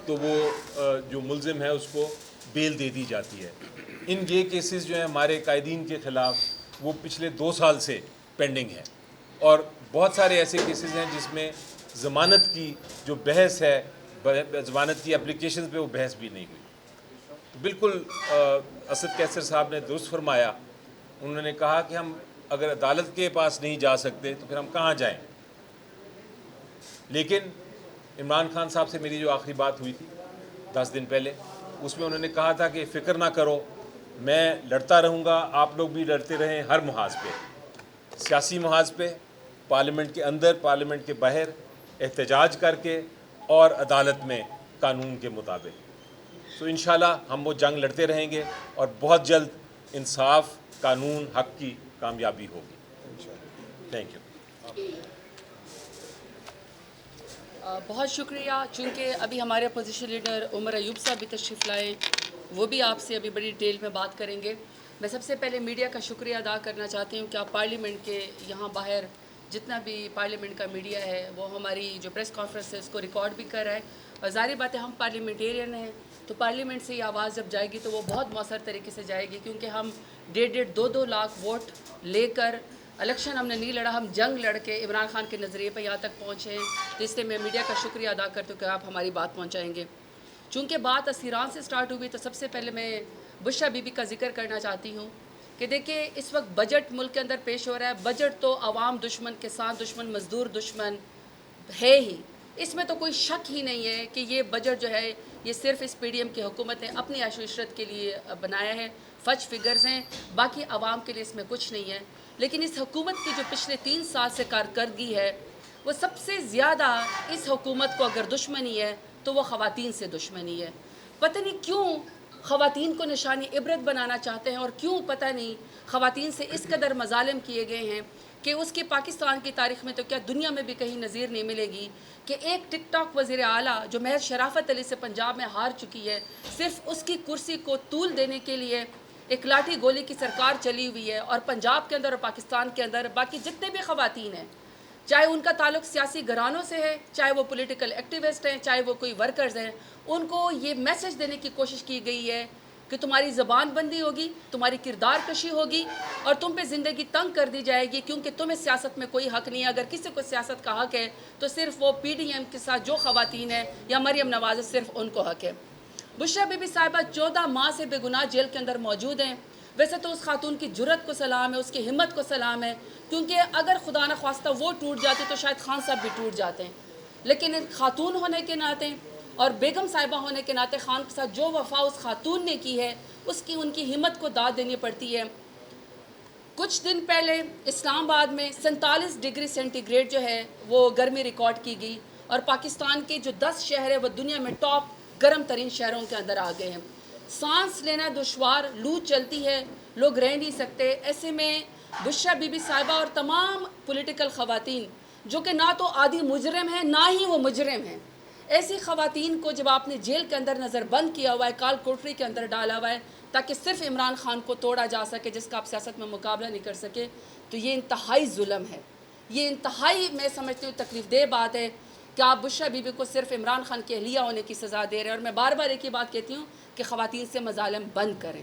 تو وہ جو ملزم ہے اس کو بیل دے دی جاتی ہے. یہ کیسز جو ہیں ہمارے قائدین کے خلاف وہ پچھلے 2 سال سے پینڈنگ ہے، اور بہت سارے ایسے کیسز ہیں جس میں ضمانت کی جو بحث ہے، ضمانت کی اپلیکیشن پہ وہ بحث بھی نہیں ہوئی. تو بالکل اسد کیسر صاحب نے درست فرمایا. انہوں نے کہا کہ ہم اگر عدالت کے پاس نہیں جا سکتے تو پھر ہم کہاں جائیں. لیکن عمران خان صاحب سے میری جو آخری بات ہوئی تھی 10 دن پہلے، اس میں انہوں نے کہا تھا کہ فکر نہ کرو، میں لڑتا رہوں گا، آپ لوگ بھی لڑتے رہیں ہر محاذ پہ، سیاسی محاذ پہ، پارلیمنٹ کے اندر، پارلیمنٹ کے باہر، احتجاج کر کے اور عدالت میں قانون کے مطابق. تو انشاءاللہ ہم وہ جنگ لڑتے رہیں گے اور بہت جلد انصاف، قانون، حق کی کامیابی ہوگی. Thank you. بہت شکریہ. چونکہ ابھی ہمارے اپوزیشن لیڈر عمر ایوب صاحب بھی تشریف لائے، وہ بھی آپ سے ابھی بڑی ڈیٹیل میں بات کریں گے. میں سب سے پہلے میڈیا کا شکریہ ادا کرنا چاہتی ہوں کہ آپ پارلیمنٹ کے یہاں باہر جتنا بھی پارلیمنٹ کا میڈیا ہے وہ ہماری جو پریس کانفرنس ہے اس کو ریکارڈ بھی کر رہا ہے. اور ظاہر بات ہے ہم پارلیمنٹیرین ہیں، تو پارلیمنٹ سے یہ آواز جب جائے گی تو وہ بہت مؤثر طریقے سے جائے گی، کیونکہ ہم 1.5-2 لاکھ ووٹ لے کر الیکشن ہم نے نہیں لڑا، ہم جنگ لڑ کے عمران خان کے نظریے پہ یہاں تک پہنچے ہیں. تو اس لیے میں میڈیا کا شکریہ ادا کرتی ہوں کہ آپ ہماری بات پہنچائیں گے. چونکہ بات اسیران سے سٹارٹ ہوئی تو سب سے پہلے میں بشرا بی بی کا ذکر کرنا چاہتی ہوں کہ دیکھیں اس وقت بجٹ ملک کے اندر پیش ہو رہا ہے. بجٹ تو عوام دشمن، کسان دشمن، مزدور دشمن ہے ہی. اس میں تو کوئی شک ہی نہیں ہے کہ یہ بجٹ جو ہے یہ صرف اس پی ڈی ایم کی حکومت نے اپنی عیش و عشرت کے لیے بنایا ہے. فج فگرز ہیں، باقی عوام کے لیے اس میں کچھ نہیں ہے. لیکن اس حکومت کی جو پچھلے 3 سال سے کارکردگی ہے وہ سب سے زیادہ اس حکومت کو اگر دشمنی ہے تو وہ خواتین سے دشمنی ہے. پتہ نہیں کیوں خواتین کو نشانی عبرت بنانا چاہتے ہیں، اور کیوں پتہ نہیں خواتین سے اس قدر مظالم کیے گئے ہیں کہ اس کی پاکستان کی تاریخ میں تو کیا دنیا میں بھی کہیں نظیر نہیں ملے گی کہ ایک ٹک ٹاک وزیر اعلیٰ جو محض شرافت علی سے پنجاب میں ہار چکی ہے، صرف اس کی کرسی کو طول دینے کے لیے ایک لاٹھی گولی کی سرکار چلی ہوئی ہے. اور پنجاب کے اندر اور پاکستان کے اندر باقی جتنے بھی خواتین ہیں، چاہے ان کا تعلق سیاسی گھرانوں سے ہے، چاہے وہ پولیٹیکل ایکٹیوسٹ ہیں، چاہے وہ کوئی ورکرز ہیں، ان کو یہ میسج دینے کی کوشش کی گئی ہے کہ تمہاری زبان بندی ہوگی، تمہاری کردار کشی ہوگی، اور تم پہ زندگی تنگ کر دی جائے گی، کیونکہ تمہیں سیاست میں کوئی حق نہیں ہے. اگر کسی کو سیاست کا حق ہے تو صرف وہ پی ڈی ایم کے ساتھ جو خواتین ہیں یا مریم نواز ہے، صرف ان کو حق ہے. بشرا بی بی صاحبہ 14 ماہ سے بے گناہ جیل کے اندر موجود ہیں. ویسے تو اس خاتون کی جرت کو سلام ہے، اس کی ہمت کو سلام ہے، کیونکہ اگر خدا نہ خواستہ وہ ٹوٹ جاتے تو شاید خان صاحب بھی ٹوٹ جاتے ہیں. لیکن خاتون ہونے کے ناطے اور بیگم صاحبہ ہونے کے ناطے خان کے ساتھ جو وفا اس خاتون نے کی ہے اس کی ان کی ہمت کو داد دینی پڑتی ہے. کچھ دن پہلے اسلام آباد میں 47 ڈگری سینٹی گریڈ جو ہے وہ گرمی ریکارڈ کی گئی، اور پاکستان کے جو 10 شہر ہیں وہ دنیا میں ٹاپ گرم ترین شہروں کے اندر آ گئے ہیں. سانس لینا دشوار، لو چلتی ہے، لوگ رہ نہیں سکتے. ایسے میں بشرا بی بی صاحبہ اور تمام پولیٹیکل خواتین جو کہ نہ تو آدھی مجرم ہیں نہ ہی وہ مجرم ہیں، ایسی خواتین کو جب آپ نے جیل کے اندر نظر بند کیا ہوا ہے، کال کوٹری کے اندر ڈالا ہوا ہے تاکہ صرف عمران خان کو توڑا جا سکے جس کا آپ سیاست میں مقابلہ نہیں کر سکے، تو یہ انتہائی ظلم ہے. یہ انتہائی میں سمجھتی ہوں تکلیف دہ بات ہے کہ آپ بشرا بی بی کو صرف عمران خان کی اہلیہ ہونے کی سزا دے رہے ہیں. اور میں بار بار ایک ہی بات کہتی ہوں کہ خواتین سے مظالم بند کریں،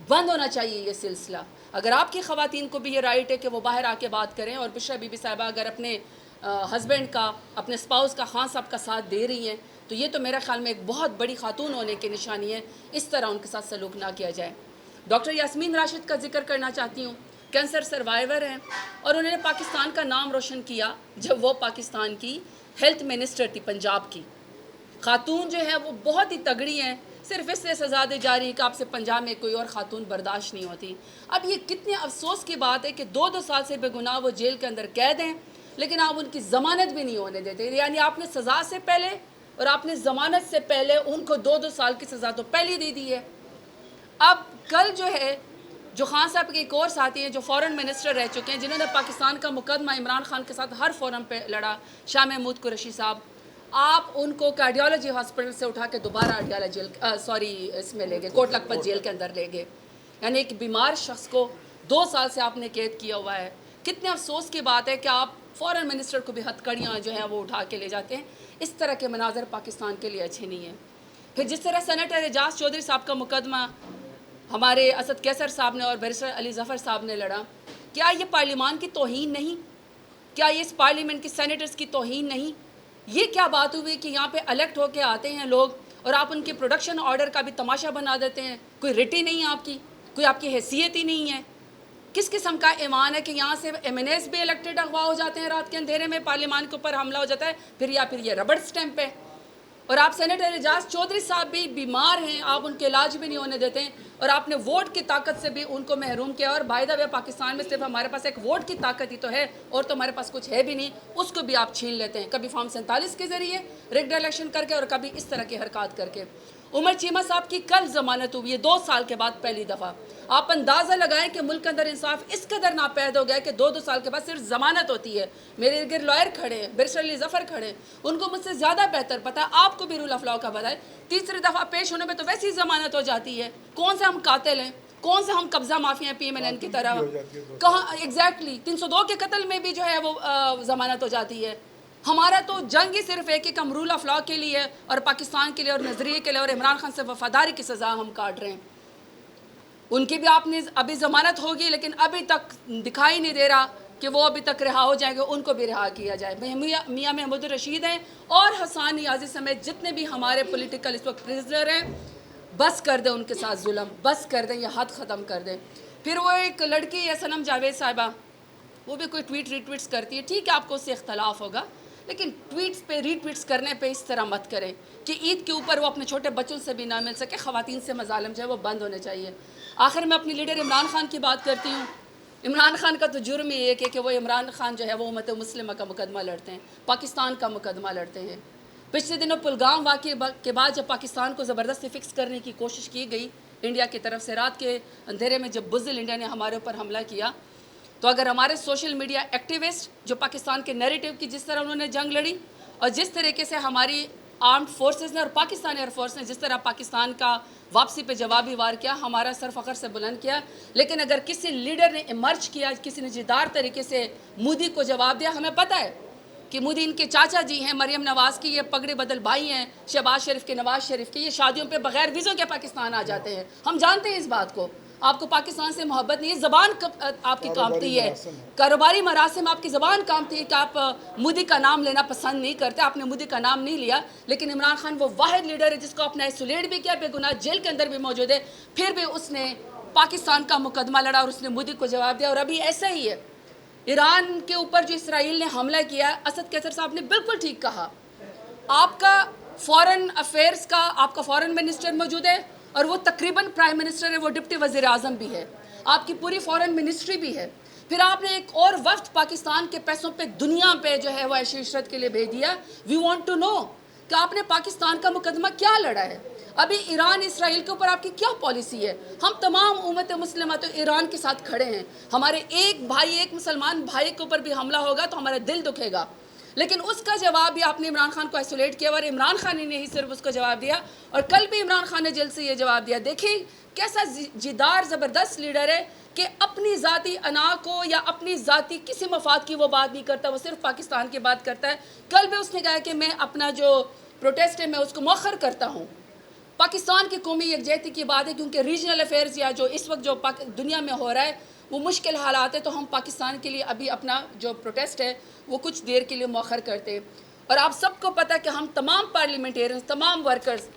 بند ہونا چاہیے یہ سلسلہ. اگر آپ کی خواتین کو بھی یہ رائٹ ہے کہ وہ باہر آ کے بات کریں، اور بشرا بی بی صاحبہ اگر اپنے ہسبینڈ کا، اپنے اسپاؤس کا، خان صاحب کا ساتھ دے رہی ہیں، تو یہ تو میرا خیال میں ایک بہت بڑی خاتون ہونے کی نشانی ہے. اس طرح ان کے ساتھ سلوک نہ کیا جائے. ڈاکٹر یاسمین راشد کا ذکر کرنا چاہتی ہوں. کینسر سروائیور ہیں اور انہوں نے پاکستان کا نام روشن کیا جب وہ پاکستان کی ہیلتھ منسٹر تھی پنجاب کی. خاتون جو ہے وہ بہت ہی تگڑی ہیں، صرف اس سے سزا دی جا رہی ہے کہ آپ سے پنجاب میں کوئی اور خاتون برداشت نہیں ہوتی. اب یہ کتنے افسوس کی بات ہے کہ 2 سال سے بے گناہ وہ جیل کے اندر قید ہیں، لیکن آپ ان کی ضمانت بھی نہیں ہونے دیتے. یعنی آپ نے سزا سے پہلے اور آپ نے ضمانت سے پہلے ان کو 2 سال کی سزا تو پہلے دے دی ہے. اب کل جو ہے جو خان صاحب کے ایک اور ساتھی ہیں جو فورن منسٹر رہ چکے ہیں، جنہوں نے پاکستان کا مقدمہ عمران خان کے ساتھ ہر فورم پہ لڑا، شاہ محمود قریشی صاحب، آپ ان کو کارڈیالوجی ہاسپٹل سے اٹھا کے دوبارہ اڈیالہ جیل اس میں لے گئے، کوٹ لکھپت جیل کے اندر لے گئے. یعنی ایک بیمار شخص کو 2 سال سے آپ نے قید کیا ہوا ہے. کتنے افسوس کی بات ہے کہ آپ فورن منسٹر کو بھی ہتھ کڑیاں جو ہیں وہ اٹھا کے لے جاتے ہیں. اس طرح کے مناظر پاکستان کے لیے اچھے نہیں ہیں۔ پھر جس طرح سینیٹر اعجاز چودھری صاحب کا مقدمہ ہمارے اسد کیسر صاحب نے اور بیرسٹر علی ظفر صاحب نے لڑا، کیا یہ پارلیمان کی توہین نہیں؟ کیا یہ اس پارلیمنٹ کی سینیٹرز کی توہین نہیں؟ یہ کیا بات ہوئی کہ یہاں پہ الیکٹ ہو کے آتے ہیں لوگ اور آپ ان کے پروڈکشن آرڈر کا بھی تماشا بنا دیتے ہیں؟ کوئی رٹ ہی نہیں ہے آپ کی، کوئی آپ کی حیثیت ہی نہیں ہے۔ کس قسم کا ایمان ہے کہ یہاں سے ایم این ایس بھی الیکٹڈ اغوا ہو جاتے ہیں رات کے اندھیرے میں، پارلیمان کے اوپر حملہ ہو جاتا ہے، پھر یہ ربڑ سٹیمپ ہے۔ اور آپ سینیٹر اعجاز چودھری صاحب بھی بیمار ہیں، آپ ان کے علاج بھی نہیں ہونے دیتے ہیں، اور آپ نے ووٹ کی طاقت سے بھی ان کو محروم کیا۔ اور بائی دا وے پاکستان میں صرف ہمارے پاس ایک ووٹ کی طاقت ہی تو ہے، اور تو ہمارے پاس کچھ ہے بھی نہیں، اس کو بھی آپ چھین لیتے ہیں، کبھی فارم 47 کے ذریعے ریگڈ الیکشن کر کے اور کبھی اس طرح کی حرکات کر کے۔ عمر چیمہ صاحب کی کل ضمانت ہوئی ہے 2 سال کے بعد پہلی دفعہ۔ آپ اندازہ لگائیں کہ ملک کے اندر انصاف اس قدر ناپید ہو گیا کہ 2 سال کے بعد صرف ضمانت ہوتی ہے۔ میرے ارد لائر کھڑے ہیں، بیرسٹر علی ظفر کھڑے ہیں، ان کو مجھ سے زیادہ بہتر پتا ہے، آپ کو بھی رول آف لاء کا پتا ہے، تیسری دفعہ پیش ہونے پہ تو ویسی ضمانت ہو جاتی ہے۔ کون سے ہم قاتل ہیں؟ کون سے ہم قبضہ مافیا ہیں پی ایم این این کی طرح؟ کہاں ایگزیکٹلی 302 کے قتل میں بھی جو ہے وہ ضمانت ہو جاتی ہے۔ ہمارا تو جنگ ہی صرف ہے کہ ہم رول آف لاء کے لیے اور پاکستان کے لیے اور نظریے کے لیے اور عمران خان سے وفاداری کی سزا ہم کاٹ رہے ہیں۔ ان کی بھی آپ نے ابھی ضمانت ہوگی، لیکن ابھی تک دکھائی نہیں دے رہا کہ وہ ابھی تک رہا ہو جائیں گے، ان کو بھی رہا کیا جائے۔ میاں محمود الرشید ہیں اور حسان نیازی سمیت جتنے بھی ہمارے پولیٹیکل اس وقت پرزنر ہیں، بس کر دیں ان کے ساتھ ظلم، بس کر دیں، یہ حد ختم کر دیں۔ پھر وہ ایک لڑکی ہے صنم جاوید صاحبہ، وہ بھی کوئی ٹویٹ ری ٹویٹس کرتی ہے، ٹھیک ہے آپ کو اس سے اختلاف ہوگا، لیکن ٹویٹس پہ ری ٹویٹس کرنے پہ اس طرح مت کریں کہ عید کے اوپر وہ اپنے چھوٹے بچوں سے بھی نہ مل سکے۔ خواتین سے مظالم جو ہے وہ بند ہونے چاہیے۔ آخر میں اپنی لیڈر عمران خان کی بات کرتی ہوں۔ عمران خان کا تو جرم ہی ایک ہے کہ وہ عمران خان جو ہے وہ امت مسلمہ کا مقدمہ لڑتے ہیں، پاکستان کا مقدمہ لڑتے ہیں۔ پچھلے دنوں پلگام واقعے کے بعد جب پاکستان کو زبردستی فکس کرنے کی کوشش کی گئی انڈیا کی طرف سے، رات کے اندھیرے میں جب بزدل انڈیا نے ہمارے اوپر حملہ کیا، تو اگر ہمارے سوشل میڈیا ایکٹیوسٹ جو پاکستان کے نیریٹو کی جس طرح انہوں نے جنگ لڑی اور جس طریقے سے ہماری آرمڈ فورسز نے اور پاکستان ایئر فورس نے جس طرح پاکستان کا واپسی پہ جوابی وار کیا، ہمارا سر فخر سے بلند کیا، لیکن اگر کسی لیڈر نے ایمرج کیا، کسی نے جدار طریقے سے مودی کو جواب دیا، ہمیں پتہ ہے کہ مودی ان کے چاچا جی ہیں، مریم نواز کی یہ پگڑی بدل بھائی ہیں، شہباز شریف کے نواز شریف کے، یہ شادیوں پہ بغیر ویزوں کے پاکستان آ جاتے ہیں۔ ہم جانتے ہیں اس بات کو، آپ کو پاکستان سے محبت نہیں ہے، زبان آپ کی کانپتی ہے، کاروباری مراسم آپ کی زبان کانپتی ہے کہ آپ مودی کا نام لینا پسند نہیں کرتے، آپ نے مودی کا نام نہیں لیا، لیکن عمران خان وہ واحد لیڈر ہے جس کو اپنا ایسولیٹ بھی کیا، بے گناہ جیل کے اندر بھی موجود ہے، پھر بھی اس نے پاکستان کا مقدمہ لڑا اور اس نے مودی کو جواب دیا۔ اور ابھی ایسا ہی ہے، ایران کے اوپر جو اسرائیل نے حملہ کیا ہے، اسد کیسر صاحب نے بالکل ٹھیک کہا، آپ کا فورن افیئرز کا آپ کا فورن منسٹر موجود ہے اور وہ تقریباً پرائم منسٹر ہے، وہ ڈپٹی وزیر اعظم بھی ہے، آپ کی پوری فورن منسٹری بھی ہے، پھر آپ نے ایک اور وفد پاکستان کے پیسوں پہ دنیا پہ جو ہے وہ عیش عشرت کے لیے بھیج دیا۔ وی وانٹ ٹو نو کہ آپ نے پاکستان کا مقدمہ کیا لڑا ہے، ابھی ایران اسرائیل کے اوپر آپ کی کیا پالیسی ہے؟ ہم تمام امت مسلمہ تو ایران کے ساتھ کھڑے ہیں، ہمارے ایک بھائی ایک مسلمان بھائی کے اوپر بھی حملہ ہوگا تو ہمارا دل دکھے گا، لیکن اس کا جواب بھی آپ نے عمران خان کو ایسولیٹ کیا اور عمران خان نے ہی صرف اس کو جواب دیا، اور کل بھی عمران خان نے جلد سے یہ جواب دیا۔ دیکھیں کیسا جدار زبردست لیڈر ہے کہ اپنی ذاتی انا کو یا اپنی ذاتی کسی مفاد کی وہ بات نہیں کرتا، وہ صرف پاکستان کی بات کرتا ہے۔ کل بھی اس نے کہا کہ میں اپنا جو پروٹیسٹ ہے میں اس کو مؤخر کرتا ہوں۔ پاکستان کی قومی یکجہتی کی بات ہے، کیونکہ ریجنل افیئرز یا جو اس وقت جو دنیا میں ہو رہا ہے وہ مشکل حالات ہے، تو ہم پاکستان کے لیے ابھی اپنا جو پروٹیسٹ ہے وہ کچھ دیر کے لیے مؤخر کرتے ہیں۔ اور آپ سب کو پتہ کہ ہم تمام پارلیمنٹیرینز، تمام ورکرز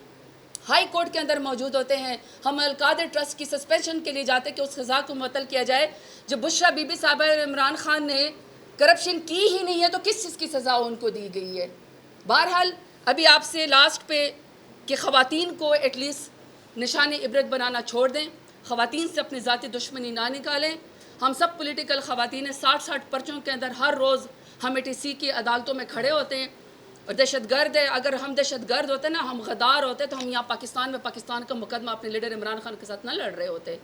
ہائی کورٹ کے اندر موجود ہوتے ہیں، ہم القادر ٹرسٹ کی سسپینشن کے لیے جاتے کہ اس سزا کو معطل کیا جائے۔ جب بشرا بی بی صاحبہ عمران خان نے کرپشن کی ہی نہیں ہے تو کس چیز کی سزا ان کو دی گئی ہے؟ بہرحال ابھی آپ سے لاسٹ پہ کہ خواتین کو ایٹ لیسٹ نشان عبرت بنانا چھوڑ دیں، خواتین سے اپنی ذاتی دشمنی نہ نکالیں۔ ہم سب پولیٹیکل خواتین 60 پرچوں کے اندر ہر روز ہم ٹی سی کی عدالتوں میں کھڑے ہوتے ہیں، اور دہشت گرد ہے، اگر ہم دہشت گرد ہوتے نا، ہم غدار ہوتے تو ہم یہاں پاکستان میں پاکستان کا مقدمہ اپنے لیڈر عمران خان کے ساتھ نہ لڑ رہے ہوتے۔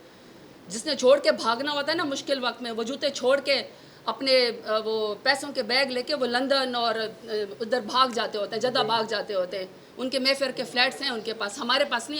جس نے چھوڑ کے بھاگنا ہوتا ہے نا مشکل وقت میں، وہ جوتے چھوڑ کے اپنے وہ پیسوں کے بیگ لے کے وہ لندن اور ادھر بھاگ جاتے ہوتے ہیں، جدہ بھاگ جاتے ہوتے ہیں، ان کے مے فیئر کے فلیٹس ہیں ان کے پاس، ہمارے پاس نہیں۔